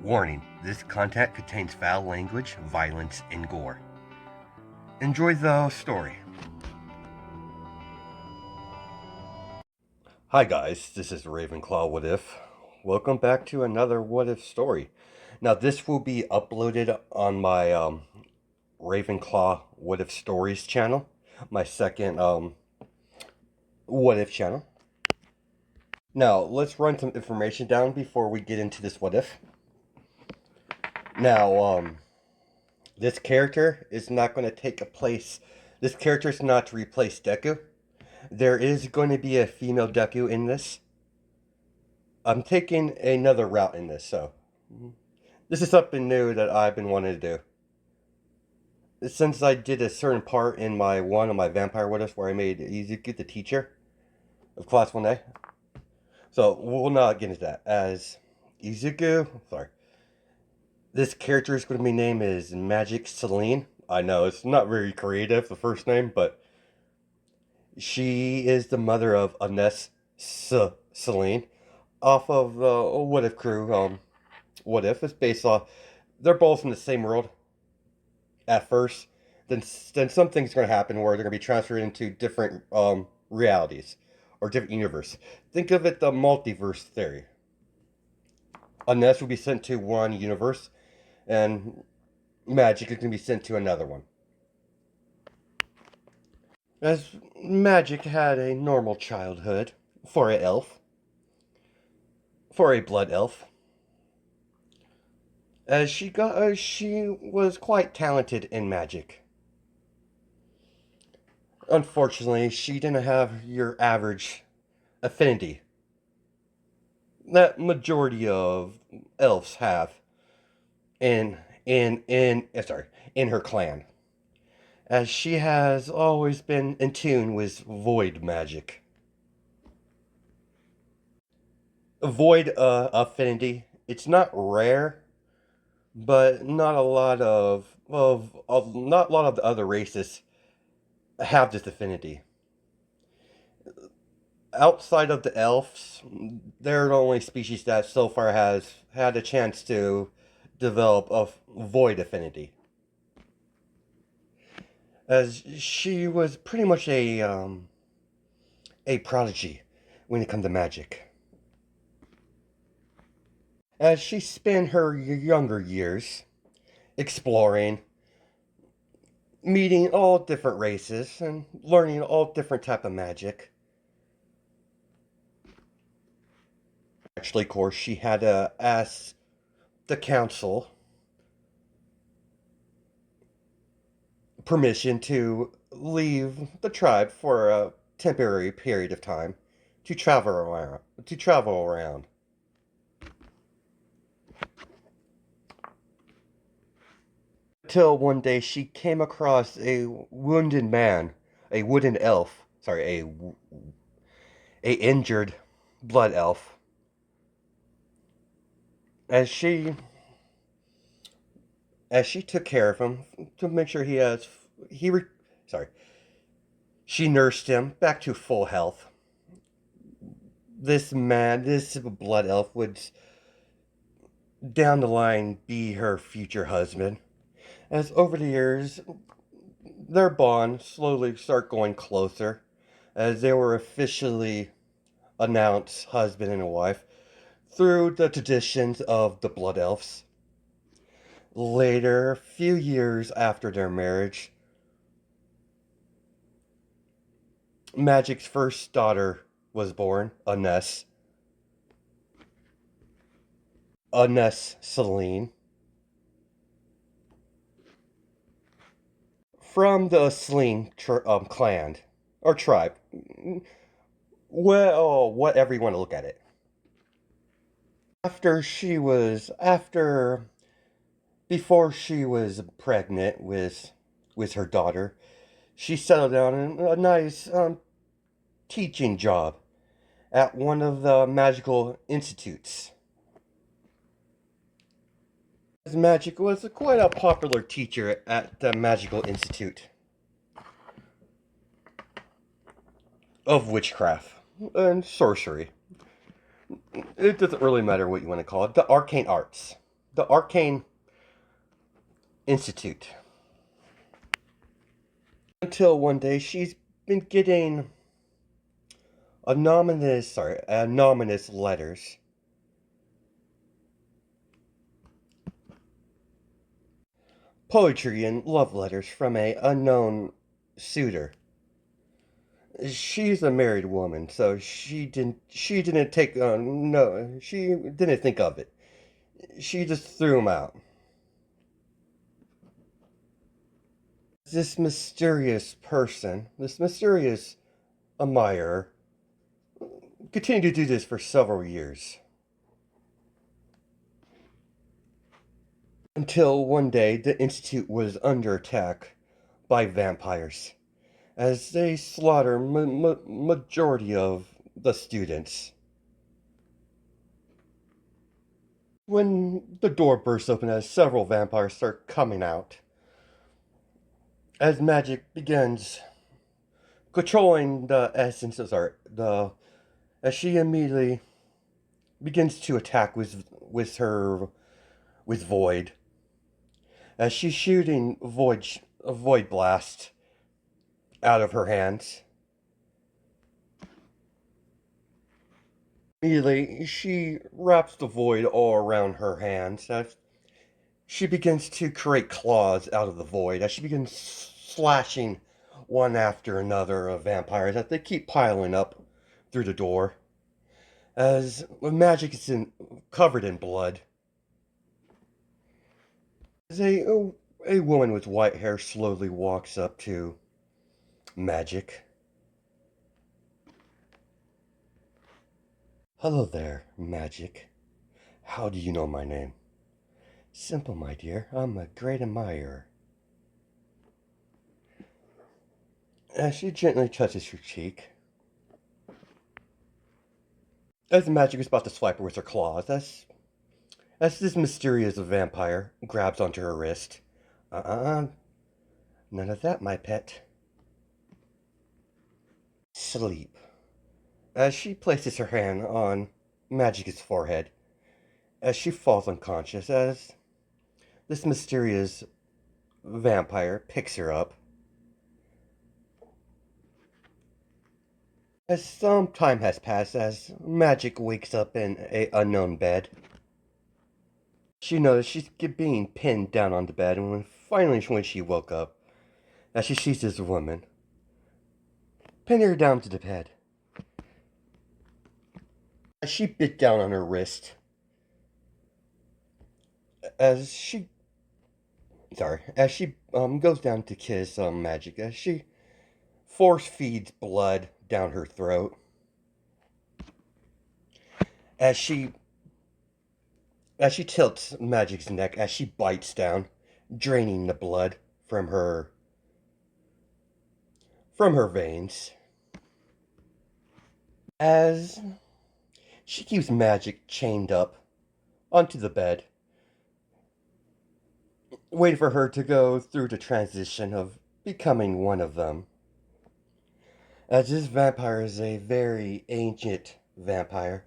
Warning, this content contains foul language, violence, and gore. Enjoy the story. Hi guys, this is Ravenclaw What If. Welcome back to another What If story. Now this will be uploaded on my Ravenclaw What If Stories channel, my second What If channel. Now let's run some information down before we get into this What If. Now this character is not going to take a place. This character is not to replace Deku. There is going to be a female Deku in this. I'm taking another route in this, so this is something new that I've been wanting to do. Since I did a certain part in one of my Vampire What Ifs where I made Izuku the teacher of Class 1A. So we'll not get into that. As Izuku, sorry. This character's going to be named as Magic Celine. I know, it's not very creative, the first name, but she is the mother of Ines Celine, off of the What If crew. What If is based off. They're both in the same world at first. Then something's going to happen where they're going to be transferred into different realities or different universe. Think of it the multiverse theory. Ines will be sent to one universe, and Magic is going to be sent to another one. As Magic had a normal childhood for a elf, for a blood elf, as she was quite talented in magic. Unfortunately, she didn't have your average affinity that majority of elves have in her clan, as she has always been in tune with void magic. Void affinity, it's not rare, but not a lot of not a lot of the other races have this affinity. Outside of the elves, they're the only species that so far has had a chance to develop a void affinity. As she was pretty much a prodigy when it comes to magic. As she spent her younger years exploring, meeting all different races, and learning all different type of magic. Actually, of course, she had to ask the council permission to leave the tribe for a temporary period of time to travel around. Till one day she came across a wounded man, a wooden elf, sorry, a injured blood elf. As she took care of him to make sure sorry, she nursed him back to full health. This blood elf would down the line be her future husband. As over the years, their bond slowly start going closer, as they were officially announced husband and wife through the traditions of the Blood Elves. Later, a few years after their marriage, Magic's first daughter was born, Ines Celine, from the Celine clan or tribe. Well, whatever you want to look at it. Before she was pregnant with her daughter, she settled down in a nice teaching job at one of the magical institutes. Magic was quite a popular teacher at the Magical Institute of Witchcraft and Sorcery. It doesn't really matter what you want to call it. The arcane arts. the Arcane Institute. Until one day she's been getting anonymous letters. Poetry and love letters from a unknown suitor. She's a married woman, so she didn't take no she didn't think of it. She just threw them out. This mysterious person, this mysterious admirer, continued to do this for several years. Until one day the Institute was under attack by vampires, as they slaughter majority of the students. When the door bursts open as several vampires start coming out, as magic begins controlling the essences, as she immediately begins to attack with void, as she's shooting void blast out of her hands. Immediately, she wraps the void all around her hands as she begins to create claws out of the void, as she begins slashing one after another of vampires as they keep piling up through the door. As magic is covered in blood. As a woman with white hair slowly walks up to Magic. Hello there, Magic. How do you know my name? Simple, my dear. I'm a great admirer. As she gently touches your cheek. As Magic is about to swipe her with her claws, as this mysterious vampire grabs onto her wrist. None of that, my pet. Sleep. As she places her hand on Magic's forehead, as she falls unconscious, as this mysterious vampire picks her up. As some time has passed, as Magic wakes up in an unknown bed, she knows she's being pinned down on the bed, and when she woke up, as she sees this woman, pin her down to the bed. As she bit down on her wrist, as she goes down to kiss Magic, as she force feeds blood down her throat, as she tilts Magic's neck, as she bites down, draining the blood from her veins, as she keeps Magic chained up onto the bed, waiting for her to go through the transition of becoming one of them. As this vampire is a very ancient vampire.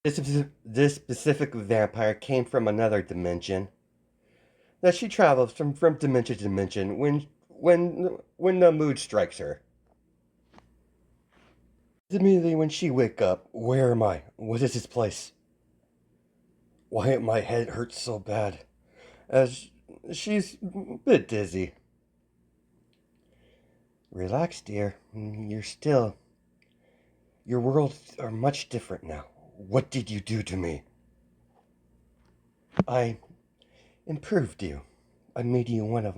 This specific vampire came from another dimension. That she travels from dimension to dimension when the mood strikes her. Immediately when she wake up, where am I? What is this place? Why my head hurts so bad? As she's a bit dizzy. Relax, dear. Your worlds are much different now. What did you do to me? I improved you. I made you one of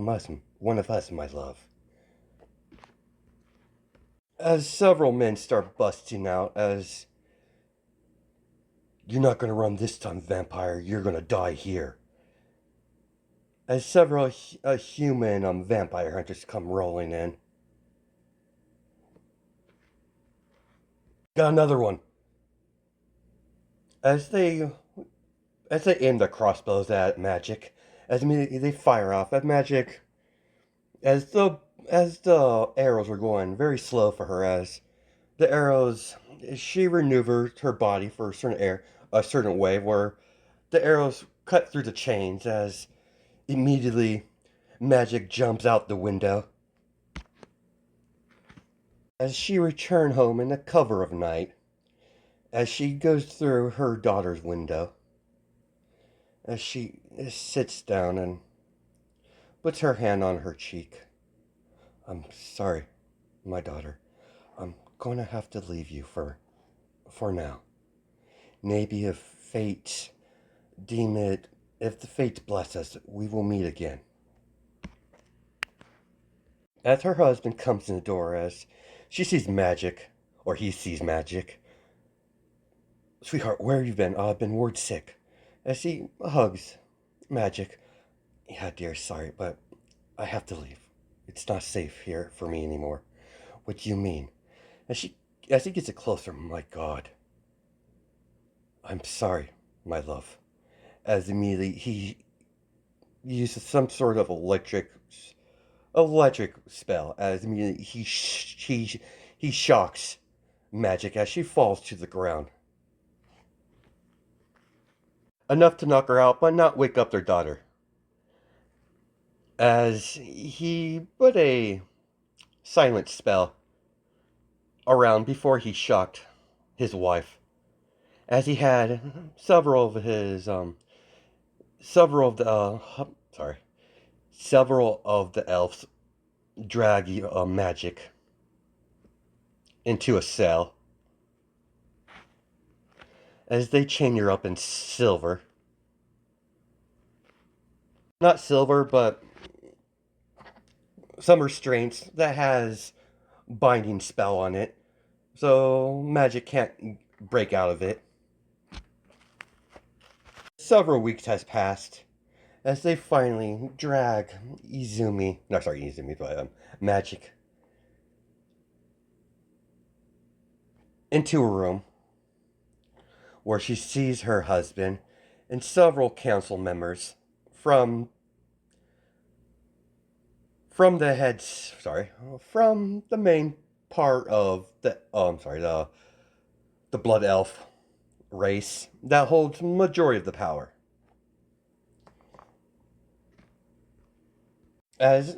us, my love. As several men start busting out, as you're not gonna run this time, vampire. You're gonna die here. As several human vampire hunters come rolling in. Got another one. As they aim their crossbows at Magic, as immediately they fire off at Magic, as the arrows are going very slow for her, as The arrows, she maneuvered her body for a certain way where the arrows cut through the chains as immediately magic jumps out the window. As she returned home in the cover of night, as she goes through her daughter's window, as she sits down and puts her hand on her cheek. I'm sorry, my daughter. I'm going to have to leave you for now. Maybe deem it, if the fates bless us, we will meet again. As her husband comes in the door, as she sees magic, or he sees magic. Sweetheart, where have you been? I've been word sick. As he hugs magic. Yeah, dear, sorry, but I have to leave. It's not safe here for me anymore. What do you mean? As he gets it closer, my God. I'm sorry, my love. As immediately he uses some sort of electric spell. As immediately he shocks magic as she falls to the ground. Enough to knock her out, but not wake up their daughter. As he put a silent spell around before he shocked his wife. As he had several of the several of the elves drag magic into a cell as they chain her up in silver. Not silver, but some restraints that has binding spell on it, so magic can't break out of it. Several weeks has passed as they finally drag Magic into a room where she sees her husband and several council members from from the main part of the blood elf race that holds majority of the power. As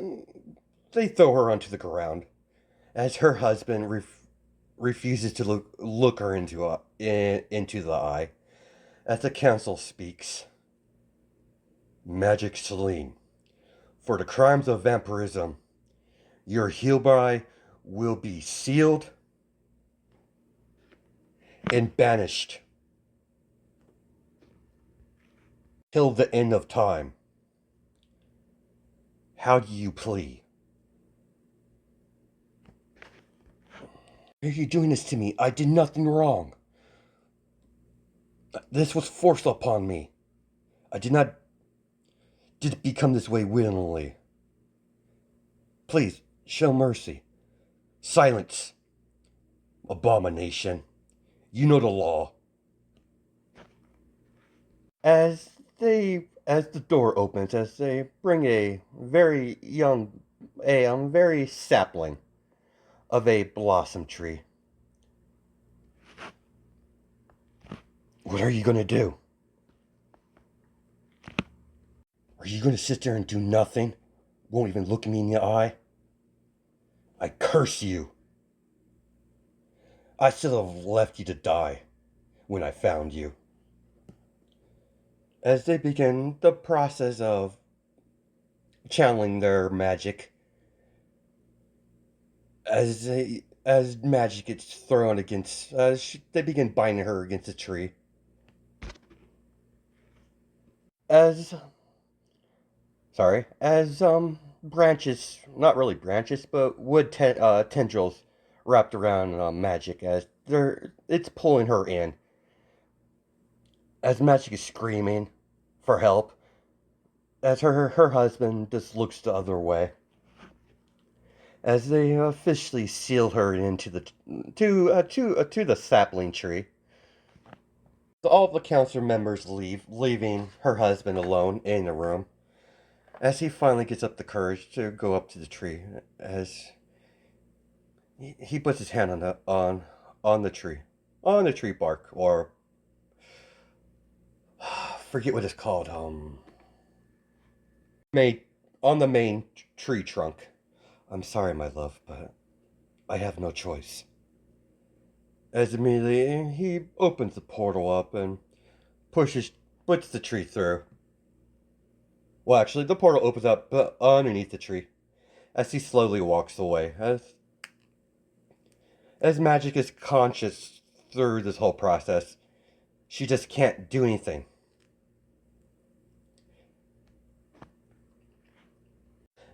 they throw her onto the ground, as her husband refuses to look her into the eye, as the council speaks. Magic Celine, for the crimes of vampirism, your hereby will be sealed and banished till the end of time. How do you plea? Why are you doing this to me? I did nothing wrong. This was forced upon me. I did become this way willingly. Please, show mercy. Silence. Abomination. You know the law. As the door opens, as they bring a very very sapling of a blossom tree. What are you gonna do? Are you gonna sit there and do nothing? Won't even look me in the eye? I curse you. I should have left you to die when I found you. As they begin the process of channeling their magic, as magic gets thrown against, they begin binding her against a tree. As branches, not really branches, but tendrils wrapped around magic as it's pulling her in. As magic is screaming for help, as her husband just looks the other way. As they officially seal her into to the sapling tree. So all of the council members leave, leaving her husband alone in the room. As he finally gets up the courage to go up to the tree, as he puts his hand on on the tree bark, or forget what it's called. Made on the main tree trunk. I'm sorry, my love, but I have no choice. As immediately he opens the portal up and puts the tree through. Well, actually, the portal opens up underneath the tree as he slowly walks away. As Magic is conscious through this whole process, she just can't do anything.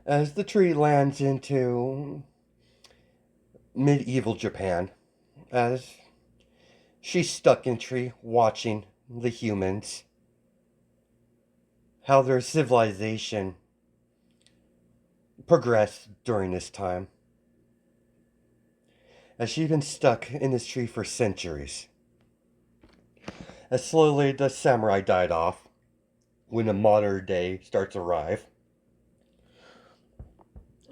As the tree lands into medieval Japan, as she's stuck in a tree watching the humans, how their civilization progressed during this time. As she's been stuck in this tree for centuries. As slowly the samurai died off when the modern day starts to arrive.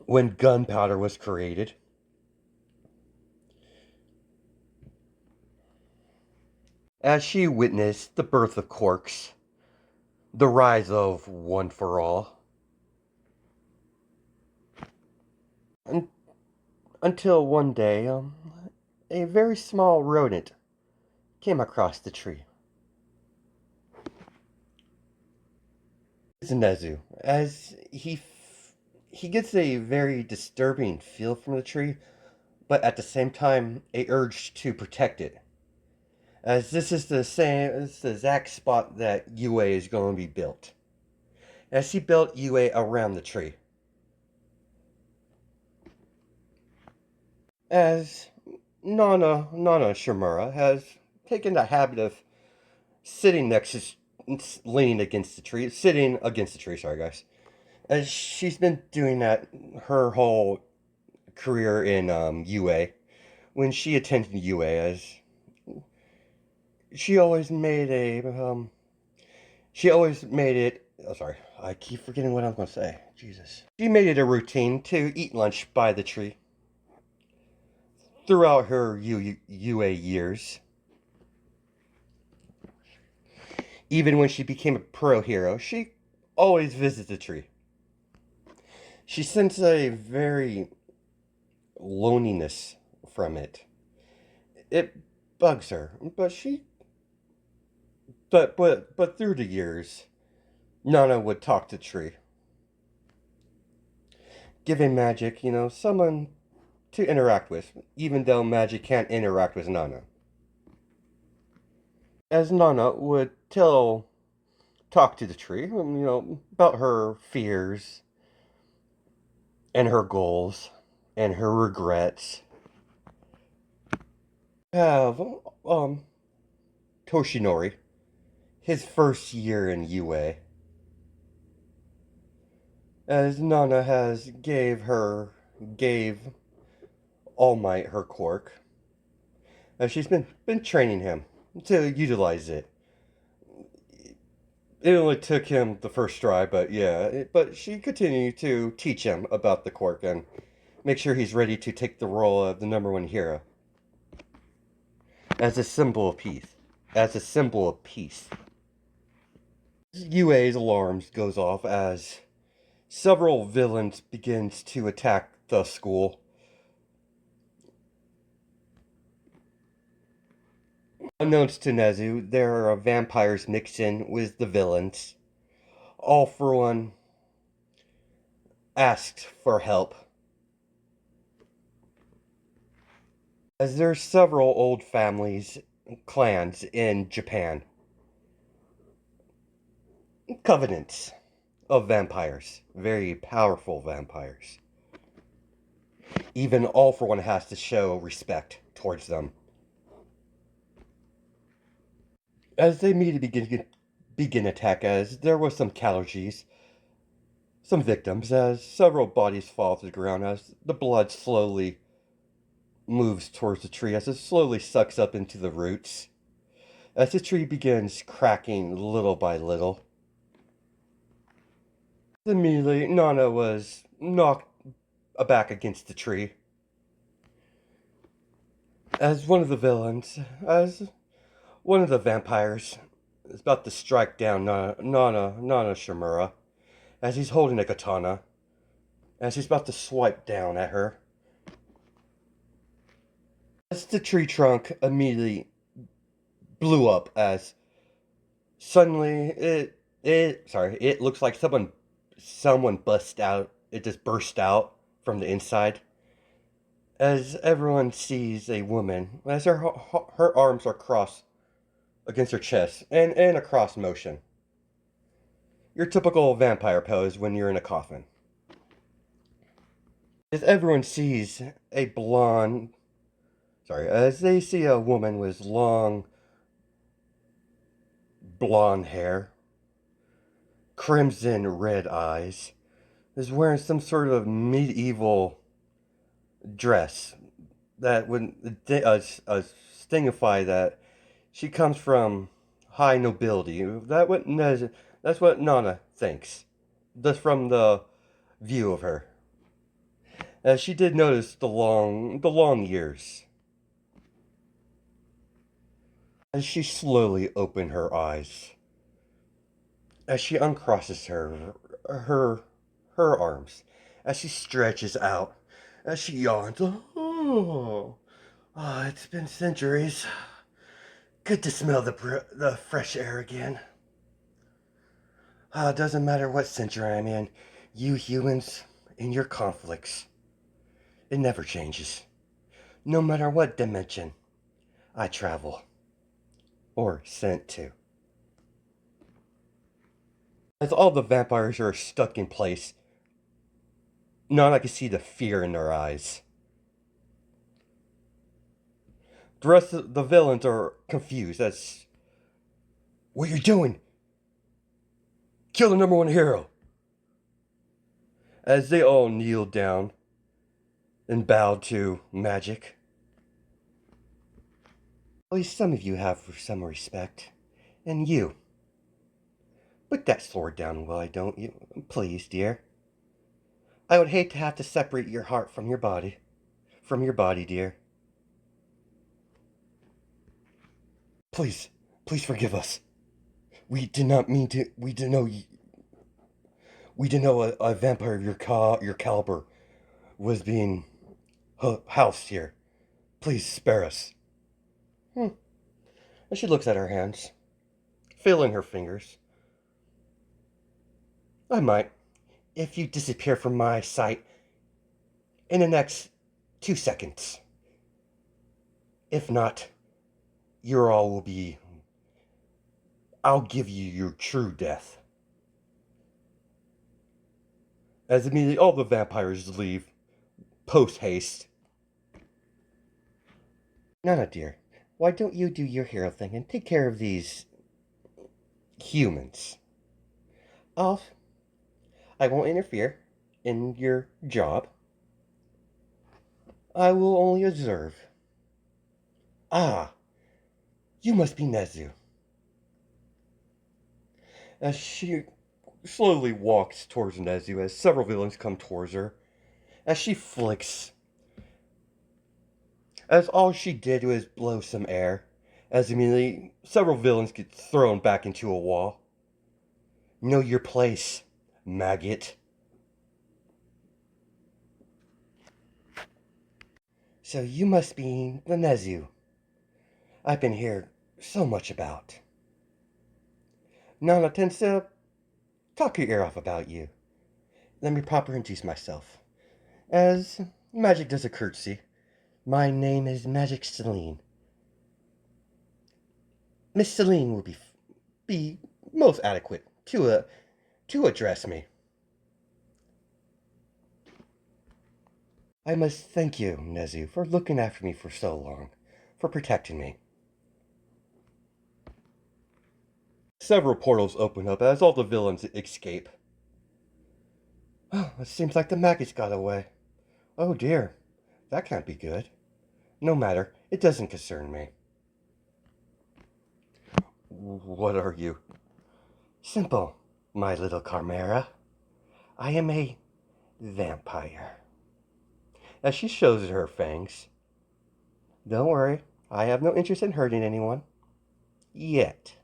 When gunpowder was created. As she witnessed the birth of Quarks, the rise of One for All, until one day, a very small rodent came across the tree. It's Nezu, as he gets a very disturbing feel from the tree, but at the same time, a urge to protect it. As this is it's the exact spot that UA is going to be built. As he built UA around the tree. As Nana Shimura has taken the habit of sitting leaning against the tree, sitting against the tree, sorry guys. As she's been doing that her whole career in UA. When she attended UA, as she always made it. Oh, sorry, I keep forgetting what I'm going to say. Jesus. She made it a routine to eat lunch by the tree throughout her UA years. Even when she became a pro hero, she always visits the tree. She senses a very loneliness from it. It bugs her, but through the years, Nana would talk to the tree, giving Magic, someone to interact with, even though Magic can't interact with Nana. As Nana would talk to the tree, about her fears and her goals and her regrets. Have Toshinori, his first year in UA, as Nana gave All Might her quirk, as she's been training him to utilize it. It only took him the first try, but yeah, but she continued to teach him about the quirk and make sure he's ready to take the role of the number one hero. As a symbol of peace. As a symbol of peace. UA's alarms goes off as several villains begins to attack the school. Unknowns to Nezu, there are vampires mixed in with the villains. All for One asked for help. As there are several old families, clans in Japan. Covenants of vampires. Very powerful vampires. Even All for One has to show respect towards them. As they immediately begin attack, as there were some casualties, some victims, as several bodies fall to the ground, as the blood slowly moves towards the tree, as it slowly sucks up into the roots, as the tree begins cracking little by little. Immediately, Nana was knocked back against the tree. As one of the villains, as one of the vampires is about to strike down Nana Shimura, as he's holding a katana, as he's about to swipe down at her. As the tree trunk immediately blew up, as suddenly it looks like someone bust out. It just burst out from the inside. As everyone sees a woman, as her arms are crossed against her chest and in a cross motion. Your typical vampire pose when you're in a coffin. As everyone sees a as they see a woman with long blonde hair, crimson red eyes, is wearing some sort of medieval dress that would stingify that she comes from high nobility. That's what Nana thinks, just from the view of her. As she did notice the long years. As she slowly opened her eyes, as she uncrosses her her arms, as she stretches out, as she yawns. Oh, it's been centuries. Good to smell the fresh air again. It doesn't matter what century I'm in. You humans, in your conflicts, it never changes. No matter what dimension I travel or sent to. As all the vampires are stuck in place, now I can see the fear in their eyes. The rest of the villains are confused as what you're doing. Kill the number one hero. As they all kneel down and bow to magic. At least some of you have some respect. And you. Put that sword down, why don't you? Please, dear. I would hate to have to separate your heart from your body. From your body, dear. Please, please forgive us. We did not mean to. We didn't know. We didn't know a vampire of your caliber was being housed here. Please spare us. Hmm. And she looks at her hands, feeling her fingers. I might, if you disappear from my sight in the next 2 seconds. If not, your all will be. I'll give you your true death. As immediately all the vampires leave, post haste. Nana, dear, why don't you do your hero thing and take care of these humans? I won't interfere in your job. I will only observe. Ah, you must be Nezu. As she slowly walks towards Nezu, as several villains come towards her, as she flicks, as all she did was blow some air, as immediately several villains get thrown back into a wall. Know your place, maggot. So you must be the Nezu I've been hearing so much about. Nana tends to talk your ear off about you. Let me properly introduce myself. As Magic does a courtesy, my name is Magic Celine. Miss Celine will be most adequate to address me. I must thank you, Nezu, for looking after me for so long, for protecting me. Several portals open up as all the villains escape. Oh, it seems like the maggots got away. Oh dear, that can't be good. No matter, it doesn't concern me. What are you? Simple, my little Chimera. I am a vampire. As she shows her fangs, Don't worry, I have no interest in hurting anyone. Yet.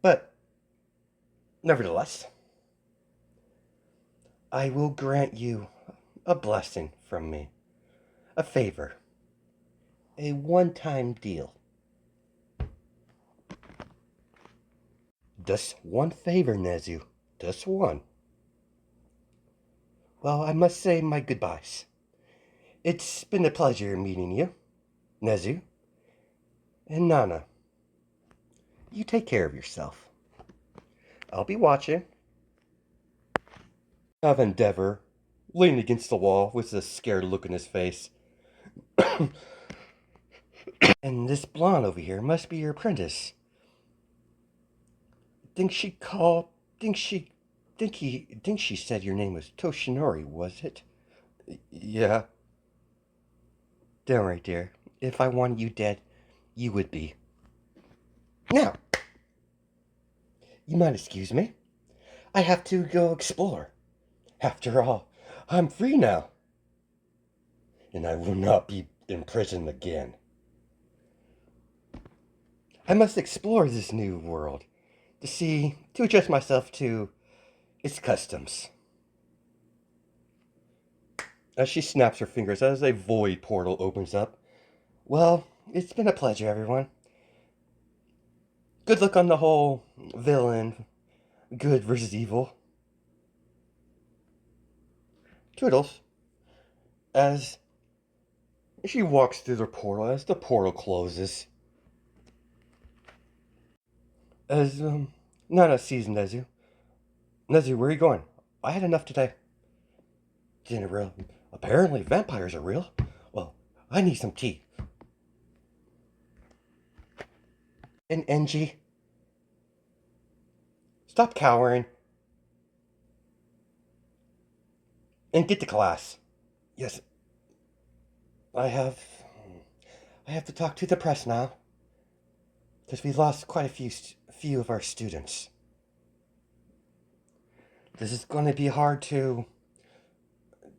But, nevertheless, I will grant you a blessing from me. A favor. A one-time deal. Just one favor, Nezu. Just one. Well, I must say my goodbyes. It's been a pleasure meeting you, Nezu. And Nana, you take care of yourself. I'll be watching. Of Endeavor, leaning against the wall with a scared look in his face. And this blonde over here must be your apprentice. Think she called. Think she. Think she said your name was Toshinori, was it? Yeah. Don't worry, dear. If I wanted you dead, you would be. Now, you might excuse me. I have to go explore. After all, I'm free now. And I will not be in prison again. I must explore this new world to adjust myself to its customs. As she snaps her fingers as a void portal opens up. Well, it's been a pleasure, everyone. Good luck on the whole villain, good versus evil. Toodles. As she walks through the portal, as the portal closes. As, Nana sees Nezu. Nezu, where are you going? I had enough today. Didn't real. Apparently, vampires are real. Well, I need some tea. And Engie, stop cowering and get to class. Yes, I have. I have to talk to the press now, because we lost quite a few of our students. This is going to be hard to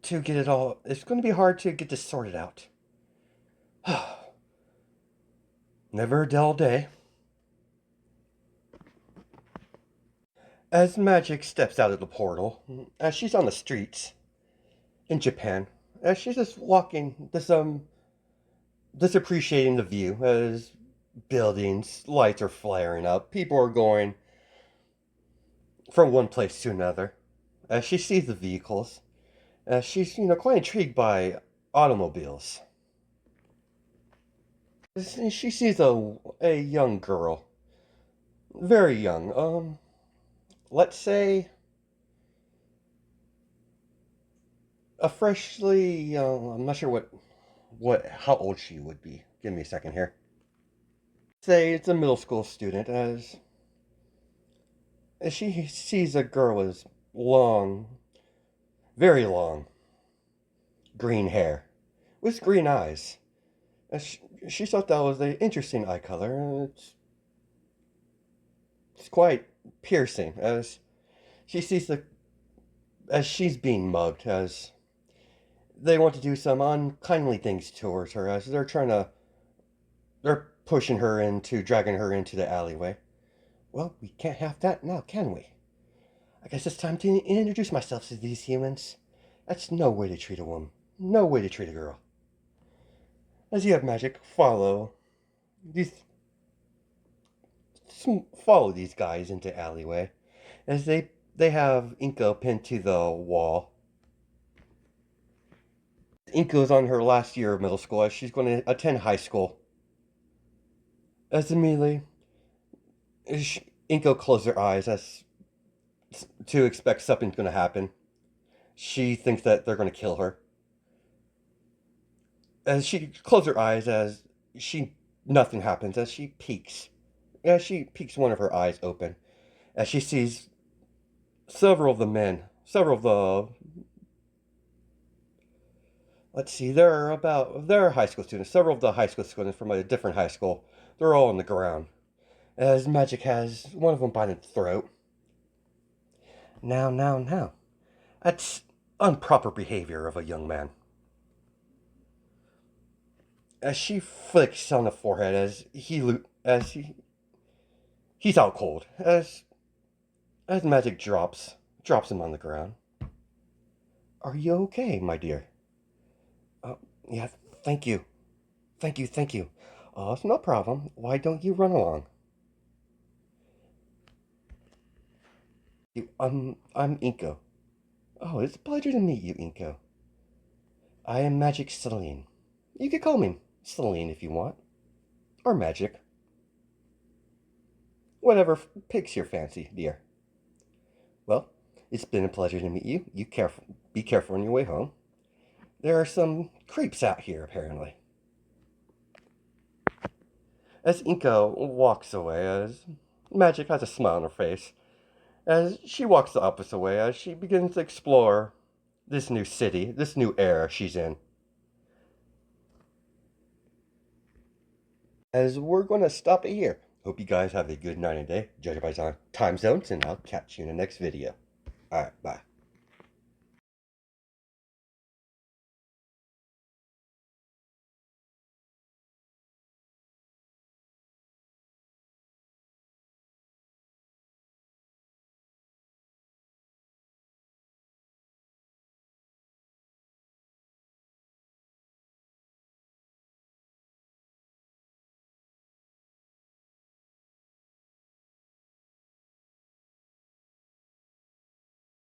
get it all. It's going to be hard to get this sorted out. Never a dull day. As Magic steps out of the portal, as she's on the streets in Japan, as she's just walking, just appreciating the view as buildings, lights are flaring up, people are going from one place to another. As she sees the vehicles, as she's quite intrigued by automobiles. As she sees a young girl, very young, let's say a freshly, I'm not sure how old she would be. Give me a second here. Say it's a middle school student, as she sees a girl with long, very long, green hair, with green eyes. As she thought that was an interesting eye color. It's quite piercing as she sees as she's being mugged, as they want to do some unkindly things towards her, as they're pushing her dragging her into the alleyway. Well, we can't have that now, can we? I guess it's time to introduce myself to these humans. That's no way to treat a woman. No way to treat a girl. As you have Magic, these follow these guys into alleyway, as they have Inko pinned to the wall. Inko's on her last year of middle school, as she's going to attend high school. As immediately, Inko closes her eyes as to expect something's going to happen. She thinks that they're going to kill her. As she closes her eyes, nothing happens. As she peeks one of her eyes open, as she sees several of the let's see, there are high school students, several of the high school students from a different high school. They're all on the ground. As Magic has one of them by the throat. Now. That's improper behavior of a young man. as she flicks on the forehead he's out cold as magic drops him on the ground. Are you okay, my dear? Oh, yeah, thank you. Thank you. Oh, it's no problem. Why don't you run along? I'm Inko. Oh, it's a pleasure to meet you, Inko. I am Magic Celine. You could call me Celine if you want. Or Magic. Whatever piques your fancy, dear. Well, it's been a pleasure to meet you. Be careful on your way home. There are some creeps out here, apparently. As Inko walks away, as Magic has a smile on her face, as she walks the opposite way, as she begins to explore this new city, this new era she's in. As we're going to stop it here. Hope you guys have a good night and day, judging by time zones, and I'll catch you in the next video. Alright, bye.